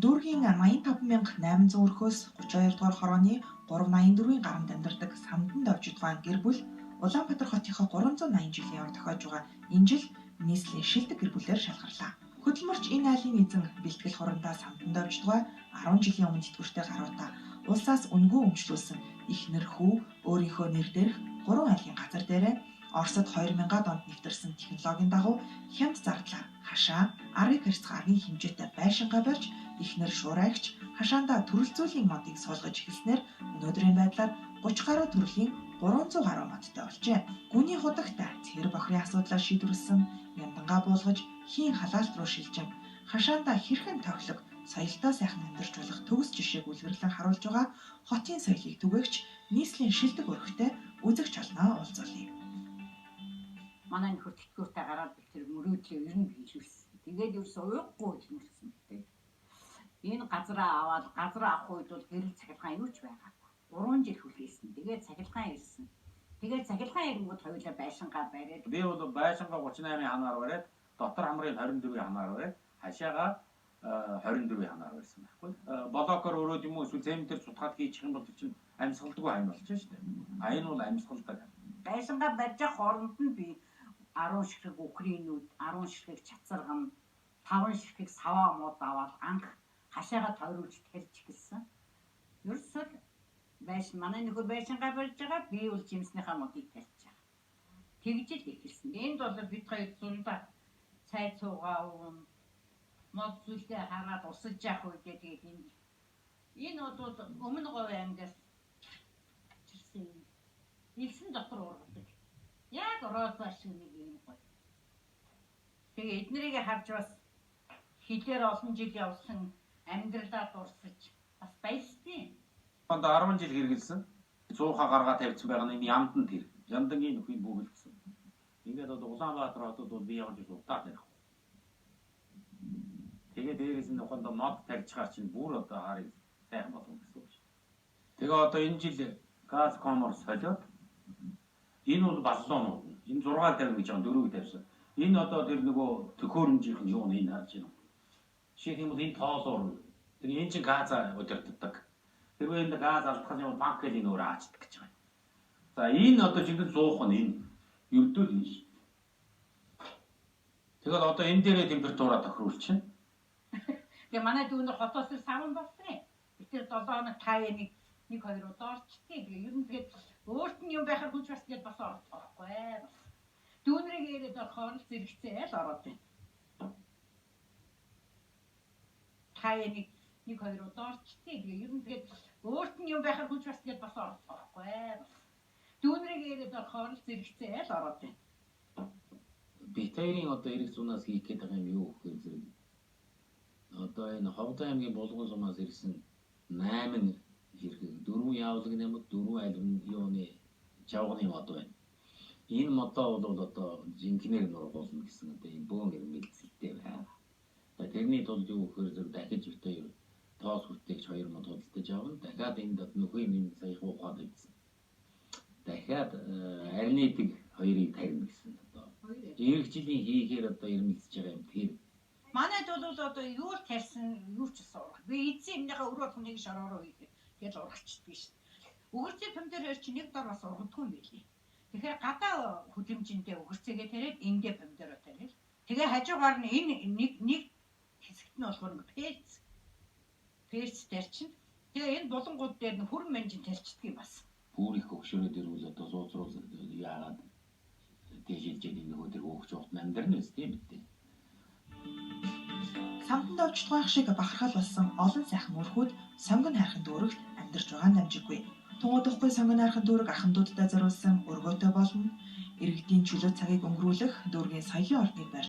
Дүүргийн 85,800 өрхөөс 32 дугаар хорооны 384-ийн гарамд амьдардаг Самдан Давжидгаан гэр бүл Улаанбаатар хотынхоо 380 жилийн ор тохиож байгаа энэ жил нийслэлийн шилдэг гэр бүлээр шалгарлаа. Хөдөлмөрч энэ айлын эзэн бэлтгэл хурандаа Самдан Давжидгаа 10 жилийн өмнө тэтгэвртэй гаруутаа улсаас үнгүй өмчлүүлсэн эхнэр хүү өөрийнхөө нэр дээрх 3 айлын газар дээрээ Оросд 2000-ад онд нэвтэрсэн технологийн дагуу хямд зардлаар хашаа, аргыг харьцах аргийн хэмжээтэй байшингаа барьж эхнэр шуурайгч хашаандаа төрөл зүйлийн модыг суулгаж эхэлснээр өнөөдрийн байдлаар 30 гаруй төрлийн 300 гаруй модтой болжээ. Гүний худагтай цэгэр бохрын асуудлаа шийдвэрлсэн, яндангаа буулгаж хийн халаалт руу шилжин хашаандаа хэрхэн тохилог соёлтой сайхан амьдарч болох төгс жишээг үлгэрлэн харуулж байгаа хотын соёлыг түгээгч нийслэлийн шилдэг өрхтэй үзэгч олноо уулзуулъя. Манай нөхөр тэтгэвртэй гараад тэр мөрөөдлөө ер нь хийлүүлсэн. Тэгээд ерөөс уухгүй хэлмэрсэн гэдэг. Энэ газраа аваад газар авах үед бол гэрэл цахилгаан юу ч байгаагүй. 3 жил хүлээсэн. Тэгээд цахилгаан ирсэн. Тэгээд цахилгаан ирэнгүүт хоёулаа байшингаа бариад. Би бол байшингаа 38-ын ханаар бариад, дотор хамрыг 24-ийн ханаар бариад, хашаага 24-ийн ханаар барьсан байхгүй. Блокоор өрөөд юм уу эсвэл цементээр цутгаад хийчих юм бол чинь амьсгалдаггүй хань болж шүү дээ. Аян бол амьсгалдаг. Байшингаа барьж хооронд нь би 10 ширхэг Украинууд, 10 ширхэг Чацарган, 5 ширхэг Саваа мод аваад анх хашаага тойруулж тарьж эхэлсэн. Ерөөсөө манай нөхөр байшингаа барьж байгаа, би бол жимснийхаа модыг тарьж байгаа. Тэгж л эхэлсэн. Энд бол бид хоёр зундаа цай цуугаа уун, мод зүйлээ хараад усаж явах үедээ тэгээд энэ бол өмнө говь аймгаас чирсэн. Илсэн дотор ургадаг. Яг роза шиг нэг юм гоё. Тэгээ эднэрийг харж бас хилээр олон жил явсан амьдралаа дурсаж бас баястай. Хонд 10 жил хэрэгэлсэн. 100-ха гаргаа тавьсан байгаа нь ямдан тэр. Яндангийн нөхөйг бүгэлдсэн. Ингээд одоо Улаанбаатар хотод бол би явж удаа тарих. Тэгээ дээрээс нь хонд мод тарьчихаар чинь бүр одоо харыг сайхан болгоно гэсэн үг шүү. Тэгээ одоо энэ жил газ комор солиод энэ бол баллонууд. Энэ 6 тавина гэж байгаа 4-ийг тавьсан. Энэ одоо тэр нөгөө төхөөрөмжийнх нь юу нэг энэ харж байна. Жишээ нь энэ тоолоор тэгээ энэ чинь газ удирддаг. Хэрвээ энэ газ алдах юм банк гэж энэ өөр аачдаг гэж байгаа. За энэ одоо жинхэнэ 100 нь энэ ердөө энэ шүү. Тэгээд одоо энэ дээрээ температураа тохируулчихна. Тэгээ манай дүүнэр хотоос савн болсон. Тэр 7 хоног таа нэг 2 удаа орчтгий. Тэгээ ер нь тэгээд өөрт нь юм байхаар хүч бас тэгээд бас орохгүй. Дүүнрийг ирээд орохоор л зэрэгцээ л ороод байна. Таа нэг 2 удаа орчтгий. Тэгээ ер нь тэгээд өөрт нь юм байхаар хүч бас тэгээд бас орохгүй. Дүүнрийг ирээд орохоор л зэрэгцээ л ороод байна. Битэрийн одоо эрэг зунаас хийх гээд байгаа юм юу гэхээр зэрэг одоо энэ Ховд аймгийн Булган сумаас ирсэн 8 хэрэг 4 явлаг нэмэд 4 айлын юуны жавганы мод байна. Энэ модоо бол одоо жинхнээр нургуулна гэсэн одоо энэ бөөн эрмэлзэлтэй байна. Тэрний тулд юу гэхээр зэрэг дахиж битээр тоос хүртээгч 2 мод худалдаж авна. Дахиад энд нөхөй юм саяхан ухаад ийдсэн. Дахиад арнидаг 2-ыг тарина гэсэн одоо. Ирэх жилийн хийхээр одоо эрмэлзэж байгаа юм тэр. Манайд бол одоо юу л тарьсан юу ч сурах. Би эзэн юмныхаа өрөө хүнийг шороороо хийх. Тэгэл урагчдгийг шүү. Өгөрцөө помидор чи нэг дор бас ургадгүй юм билий. Тэгэхээр гадаа хүлэмжиндээ өгөрцөөгээ тариад эндээ помидороо тариад. Тэгээ хажуугаар нь энэ нэг хэсэгт нь болохоор перц тарьчин. Тэгээ энэ булангууд дээр нь хүрэн манжин тарьчдаг юм бас. Бүр их өгшөрөөд ирвэл одоо сууцруулж яагаад тэжээлжээд энэ нөгөө тэр хөөгч урт амьдрын үст тийм үү? Самдан Давжидгаан шиг бахархал болсон олон сайхан өрхүүд сонгон хайрхан дүүрэгт амьдарч байгаа нь амжиггүй. Тungуудахгүй сонгон хайрхан дүүрэг ахын дуудтай зориулсан өргөөтэй болно. Иргэдийн чөлөө цагийг өнгөрүүлэх дүүргийн соёлын ордныг барьж